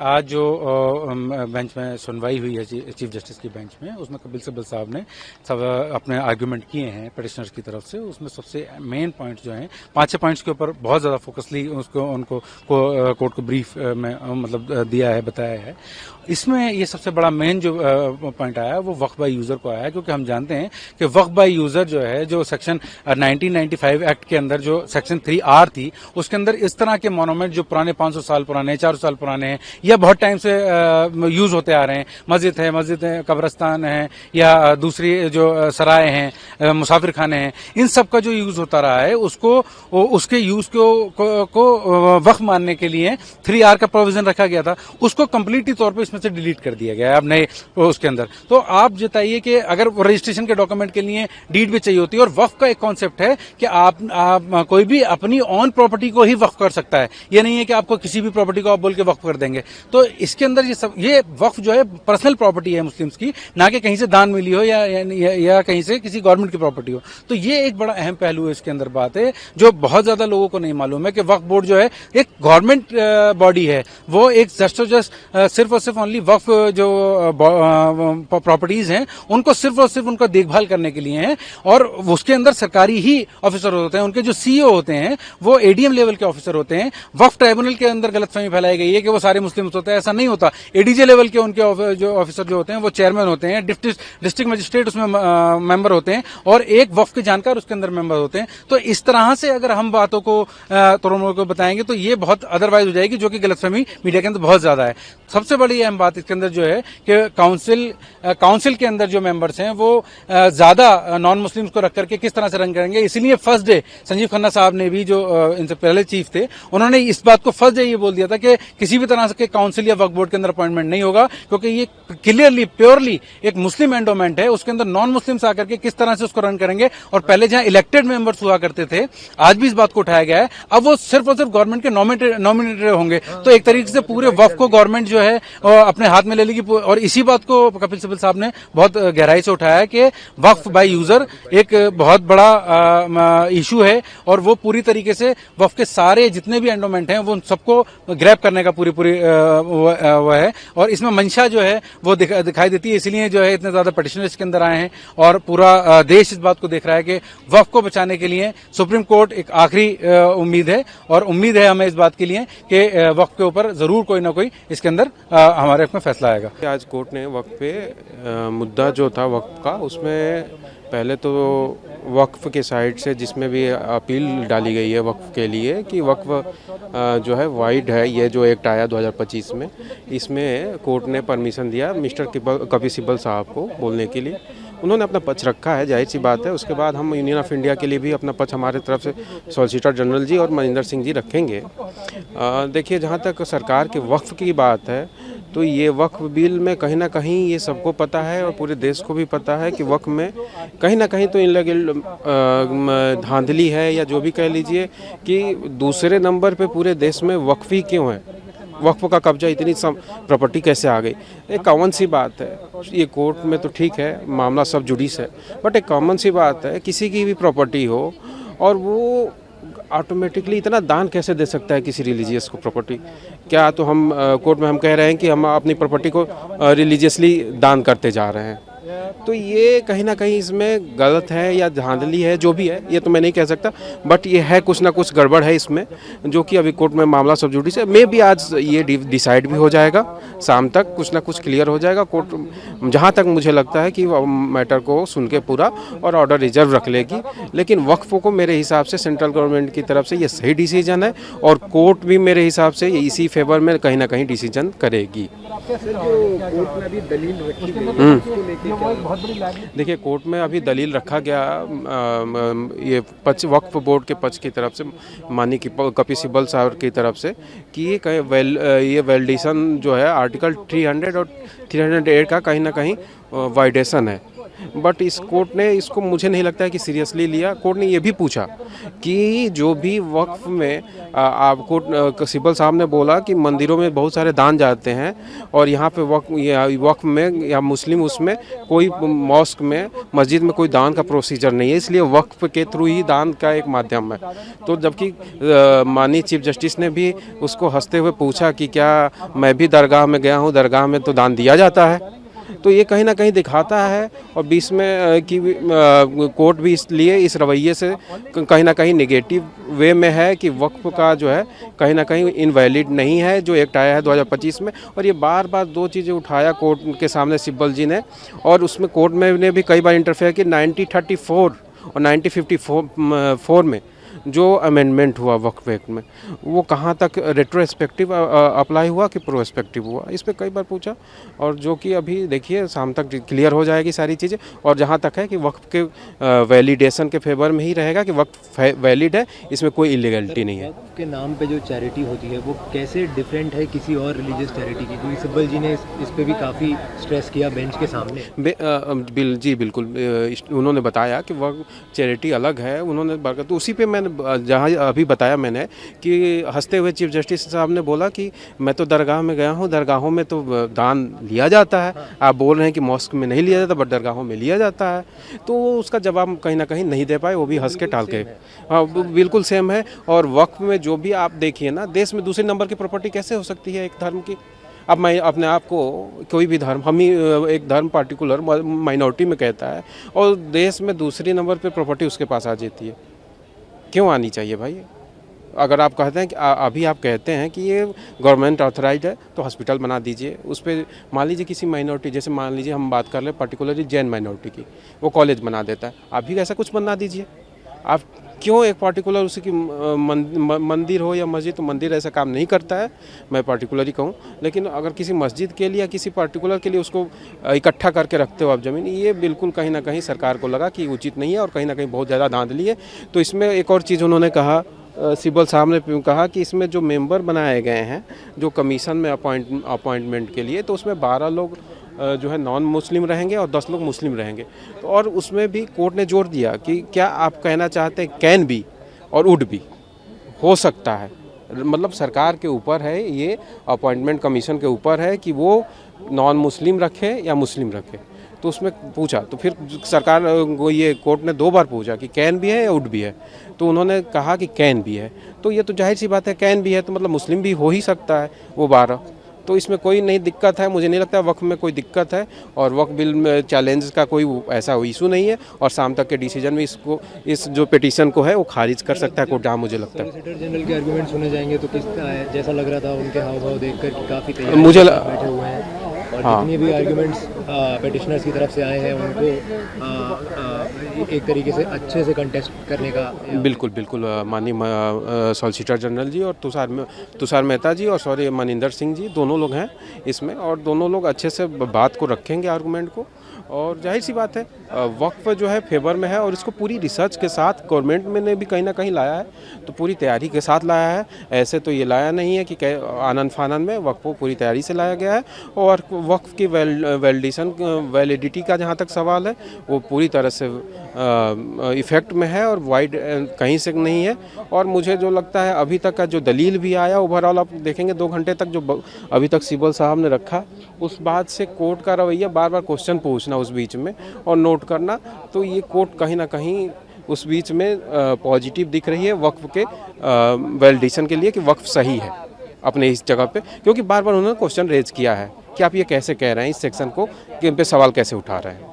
आज जो बेंच में सुनवाई हुई है चीफ जस्टिस की बेंच में, उसमें कपिल सिब्बल साहब ने सब अपने आर्गुमेंट किए हैं पिटिशनर्स की तरफ से। उसमें सबसे मेन पॉइंट जो हैं 5-6 पॉइंट्स के ऊपर बहुत ज़्यादा फोकसली उनको कोर्ट को ब्रीफ में मतलब दिया है, बताया है। इसमें ये सबसे बड़ा मेन जो पॉइंट आया वो वक्फ बाय यूजर को आया है, क्योंकि हम जानते हैं कि वक्फ बाय यूजर जो है, जो सेक्शन 1995 एक्ट के अंदर जो सेक्शन 3R थी, उसके अंदर इस तरह के मोनूमेंट जो पुराने 500 साल पुराने, 400 साल पुराने हैं या बहुत टाइम से यूज होते आ रहे हैं, मस्जिद है, कब्रस्तान है या दूसरी जो सराय हैं, मुसाफिर खाने हैं, इन सब का जो यूज होता रहा है उसके यूज को वक्फ मानने के लिए 3R का प्रोविजन रखा गया था। उसको कंप्लीटली तौर पर इसमें से डिलीट कर दिया गया है अब नए उसके अंदर। तो आप बताइए कि अगर रजिस्ट्रेशन के डॉक्यूमेंट के लिए डीड भी चाहिए होती है, और वक्फ का एक कॉन्सेप्ट है कि आप कोई भी अपनी ऑन प्रॉपर्टी को ही वक्फ कर सकता है। ये नहीं है कि आपको किसी भी प्रॉपर्टी को आप बोल के वक्फ कर देंगे। तो इसके अंदर ये वक्फ जो है पर्सनल प्रॉपर्टी है मुस्लिम्स की, ना कि कहीं से दान मिली हो या कहीं से किसी गवर्नमेंट की प्रॉपर्टी हो। तो ये एक बड़ा अहम पहलू है इसके अंदर बात है, जो बहुत ज्यादा लोगों को नहीं मालूम है कि वक्फ बोर्ड जो है एक गवर्नमेंट बॉडी है। वो एक जस्ट सिर्फ और सिर्फ ओनली वक्फ जो प्रॉपर्टीज हैं उनको सिर्फ और सिर्फ उनका देखभाल करने के लिए है, और उसके अंदर सरकारी ही ऑफिसर होते हैं। उनके जो सीईओ होते हैं वो एडीएम लेवल के ऑफिसर होते हैं। वक्फ ट्राइब्यूनल के अंदर गलतफहमी फैलाई गई है कि वो सारे मुस्लिम होते हैं, ऐसा नहीं होता। एडीजे लेवल के उनके जो ऑफिसर जो होते हैं वो चेयरमैन होते हैं, डिस्ट्रिक्ट मजिस्ट्रेट उसमें मेंबर होते हैं, और एक वक्फ के जानकार उसके अंदर मेंबर होते हैं। तो इस तरह से अगर हम बातों को तोड़मोड़ को बताएंगे तो ये बहुत अदरवाइज हो जाएगी, जो कि गलतफहमी मीडिया के अंदर बहुत ज्यादा है। सबसे बड़ी अहम बात इसके अंदर जो है कि काउंसिल के अंदर जो मेंबर्स हैं वो ज्यादा नॉन मुस्लिम्स को रख करके किस तरह से रन करेंगे। इसलिए फर्स्ट डे संजीव खन्ना साहब ने भी, जो इनसे पहले चीफ थे, उन्होंने इस बात को फर्स्ट डे ये बोल दिया था कि किसी भी तरह से काउंसिल या वक्फ बोर्ड के अंदर अपॉइंटमेंट नहीं होगा, क्योंकि ये क्लियरली प्योरली एक मुस्लिम एंडोमेंट है। उसके अंदर नॉन मुस्लिम्स आकर के किस तरह से उसको रन करेंगे। और पहले जहां इलेक्टेड मेंबर्स हुआ करते थे, आज भी इस बात को उठाया गया है, अब वो सिर्फ और सिर्फ गवर्नमेंट के नॉमिनेटेड होंगे। तो एक तरीके से पूरे वक्फ को गवर्नमेंट जो है अपने हाथ में ले लेगी। और इसी बात को कपिल सिब्बल साहब ने बहुत गहराई से उठाया कि वक्फ बाय यूजर एक बहुत बड़ा इशू है, और वो पूरी तरीके से वक्फ के सारे जितने भी एंडोमेंट हैं वो उन सबको ग्रैब करने का पूरी वो है। और इसमें मंशा जो है वो दिखाई देती है। इसलिए जो है इतने ज्यादा पिटिशनर इसके अंदर आए हैं, और पूरा देश इस बात को देख रहा है कि वक्फ को बचाने के लिए सुप्रीम कोर्ट एक आखिरी उम्मीद है, और उम्मीद है हमें इस बात के लिए कि वक्फ के ऊपर जरूर कोई ना कोई इसके अंदर हमारे में फैसला आएगा। आज कोर्ट ने वक्फ पे मुद्दा जो था वक्फ का, उसमें पहले तो वक्फ के साइड से जिसमें भी अपील डाली गई है वक्फ के लिए कि वक्फ जो है वाइड है, ये जो एक्ट आया 2025 में, इसमें कोर्ट ने परमिशन दिया मिस्टर कपिल सिब्बल साहब को बोलने के लिए। उन्होंने अपना पक्ष रखा है, जाहिर सी बात है। उसके बाद हम यूनियन ऑफ इंडिया के लिए भी अपना पक्ष हमारे तरफ से सॉलिसिटर जनरल जी और मनिंदर सिंह जी रखेंगे। देखिए, जहाँ तक सरकार के वक्फ की बात है, तो ये वक्फ बिल में कहीं ना कहीं ये सबको पता है और पूरे देश को भी पता है कि वक्फ में कहीं ना कहीं तो इन लगे धांधली है, या जो भी कह लीजिए, कि दूसरे नंबर पे पूरे देश में वक्फ ही क्यों है, वक्फ का कब्जा इतनी प्रॉपर्टी कैसे आ गई। एक कॉमन सी बात है, ये कोर्ट में तो ठीक है, मामला सब जुडिस है, बट एक कॉमन सी बात है, किसी की भी प्रॉपर्टी हो और वो ऑटोमेटिकली इतना दान कैसे दे सकता है किसी रिलीजियस को प्रॉपर्टी। क्या तो हम कोर्ट में हम कह रहे हैं कि हम अपनी प्रॉपर्टी को रिलीजियसली दान करते जा रहे हैं। तो ये कहीं ना कहीं इसमें गलत है या धांधली है, जो भी है, ये तो मैं नहीं कह सकता, बट ये है कुछ ना कुछ गड़बड़ है इसमें, जो कि अभी कोर्ट में मामला सब जुडिस है। मे भी आज ये डिसाइड भी हो जाएगा, शाम तक कुछ ना कुछ क्लियर हो जाएगा। कोर्ट जहाँ तक मुझे लगता है कि मैटर को सुन के पूरा और ऑर्डर रिजर्व रख लेगी। लेकिन वक्फ को मेरे हिसाब से सेंट्रल गवर्नमेंट की तरफ से ये सही डिसीजन है, और कोर्ट भी मेरे हिसाब से इसी फेवर में कहीं ना कहीं डिसीजन करेगी। देखिए, कोर्ट में अभी दलील रखा गया ये पक्ष, वक्फ बोर्ड के पक्ष की तरफ से, माननीय कपिल सिब्बल साहब की तरफ से, कि ये वैलिडेशन जो है आर्टिकल 300 और 308 का कहीं ना कहीं वाइडेशन है। बट इस कोर्ट ने इसको मुझे नहीं लगता है कि सीरियसली लिया। कोर्ट ने ये भी पूछा कि जो भी वक्फ में आपको सिब्बल साहब ने बोला कि मंदिरों में बहुत सारे दान जाते हैं और यहाँ पे वक्फ में या मुस्लिम उसमें कोई मॉस्क में मस्जिद में कोई दान का प्रोसीजर नहीं है, इसलिए वक्फ के थ्रू ही दान का एक माध्यम है। तो जबकि माननीय चीफ जस्टिस ने भी उसको हंसते हुए पूछा कि क्या मैं भी दरगाह में गया हूँ, दरगाह में तो दान दिया जाता है। तो ये कहीं ना कहीं दिखाता है और बीच में कि कोर्ट भी इसलिए इस रवैये से कहीं ना कहीं नेगेटिव वे में है कि वक्फ का जो है कहीं ना कहीं इनवैलिड नहीं है जो एक्ट आया है 2025 में। और ये बार बार दो चीज़ें उठाया कोर्ट के सामने सिब्बल जी ने, और उसमें कोर्ट में ने भी कई बार इंटरफेयर कि 1934 और 1954 में जो अमेंडमेंट हुआ वक्फ एक्ट में वो कहाँ तक रेट्रोस्पेक्टिव अप्लाई हुआ कि प्रोस्पेक्टिव हुआ, इस पर कई बार पूछा। और जो कि अभी देखिए शाम तक क्लियर हो जाएगी सारी चीज़ें। और जहाँ तक है कि वक्फ के वैलिडेशन के फेवर में ही रहेगा कि वक्फ वैलिड है, इसमें कोई इलीगलिटी नहीं है। वक्फ के नाम पे जो चैरिटी होती है वो कैसे डिफरेंट है किसी और रिलीजियस चैरिटी की, क्योंकि सिब्बल जी ने इस पे भी काफ़ी स्ट्रेस किया बेंच के सामने। जी बिल्कुल, उन्होंने बताया कि वह चैरिटी अलग है, उन्होंने तो उसी पे मैंने जहाँ अभी बताया मैंने कि हंसते हुए चीफ जस्टिस साहब ने बोला कि मैं तो दरगाह में गया हूँ, दरगाहों में तो दान लिया जाता है, आप बोल रहे हैं कि मॉस्क में नहीं लिया जाता बट दरगाहों में लिया जाता है। तो वो उसका जवाब कहीं ना कहीं नहीं दे पाए, वो भी हंस के टाल के। हाँ बिल्कुल सेम है। और वक्फ में जो भी आप देखिए ना, देश में दूसरे नंबर की प्रॉपर्टी कैसे हो सकती है एक धर्म की। अब मैं अपने आप को कोई भी धर्म, हम ही एक धर्म पार्टिकुलर माइनॉरिटी में कहता है और देश में दूसरी नंबर पे प्रॉपर्टी उसके पास आ जाती है, क्यों आनी चाहिए भाई? अगर आप कहते हैं कि अभी आप कहते हैं कि ये गवर्नमेंट ऑथराइज्ड है तो हॉस्पिटल बना दीजिए, उस पर मान लीजिए किसी माइनॉरिटी, जैसे मान लीजिए हम बात कर रहे हैं पर्टिकुलरली जैन माइनॉरिटी की, वो कॉलेज बना देता है, आप भी ऐसा कुछ बना दीजिए। आप क्यों एक पर्टिकुलर उसी की मंदिर हो या मस्जिद, तो मंदिर ऐसा काम नहीं करता है, मैं पर्टिकुलरली कहूँ। लेकिन अगर किसी मस्जिद के लिए या किसी पर्टिकुलर के लिए उसको इकट्ठा करके रखते हो आप ज़मीन, ये बिल्कुल कहीं ना कहीं सरकार को लगा कि उचित नहीं है और कहीं ना कहीं बहुत ज़्यादा धांधली है। तो इसमें एक और चीज़ उन्होंने कहा, सिब्बल साहब ने कहा कि इसमें जो मेंबर बनाए गए हैं जो कमीशन में अपॉइंटमेंट के लिए, तो उसमें 12 लोग जो है नॉन मुस्लिम रहेंगे और 10 लोग मुस्लिम रहेंगे। तो और उसमें भी कोर्ट ने जोर दिया कि क्या आप कहना चाहते हैं कैन बी और वुड भी हो सकता है, मतलब सरकार के ऊपर है, ये अपॉइंटमेंट कमीशन के ऊपर है कि वो नॉन मुस्लिम रखे या मुस्लिम रखे। तो उसमें पूछा, तो फिर सरकार ये कोर्ट ने 2 बार पूछा कि कैन भी है या वुड भी है, तो उन्होंने कहा कि कैन भी है। तो ये तो जाहिर सी बात है, कैन भी है तो मतलब मुस्लिम भी हो ही सकता है वो 12। तो इसमें कोई नहीं दिक्कत है, मुझे नहीं लगता वक्फ में कोई दिक्कत है और वक्फ बिल में चैलेंज का कोई ऐसा इशू नहीं है। और शाम तक के डिसीजन में इसको, इस जो पिटीशन को है वो खारिज कर सकता है कोर्ट, जहाँ मुझे लगता है। सॉलिसिटर जनरल के आर्गुमेंट सुने जाएंगे तो किस जैसा लग रहा था उनके हाव भाव देखकर कि काफ़ी तैयार मुझे बैठे हुए हैं, और जितने भी आर्गुमेंट्स पिटिशनर्स की तरफ से आए हैं उनको एक तरीके से अच्छे से कंटेस्ट करने का। बिल्कुल बिल्कुल, माननीय सॉलिसिटर जनरल जी और तुषार मेहता जी और मनिंदर सिंह जी, दोनों लोग हैं इसमें, और दोनों लोग अच्छे से बात को रखेंगे आर्गूमेंट को। और जाहिर सी बात है वक्फ जो है फेवर में है और इसको पूरी रिसर्च के साथ गवर्नमेंट में ने भी कहीं ना कहीं लाया है, तो पूरी तैयारी के साथ लाया है। ऐसे तो ये लाया नहीं है कि आनन फानन में, वक्फ को पूरी तैयारी से लाया गया है। और वक्फ की वैलिडिटी का जहाँ तक सवाल है वो पूरी तरह से इफेक्ट में है और वाइड कहीं से नहीं है। और मुझे जो लगता है अभी तक का जो दलील भी आया ओवरऑल आप देखेंगे 2 घंटे तक जो अभी तक सिब्बल साहब ने रखा, उस बात से कोर्ट का रवैया बार बार क्वेश्चन पूछना उस बीच में और नोट करना, तो ये कोर्ट कहीं ना कहीं उस बीच में पॉजिटिव दिख रही है वक्फ के वैलिडेशन के लिए कि वक्फ सही है अपने इस जगह पे। क्योंकि बार बार उन्होंने क्वेश्चन रेज किया है कि आप ये कैसे कह रहे हैं इस सेक्शन को, कि इन पे सवाल कैसे उठा रहे हैं।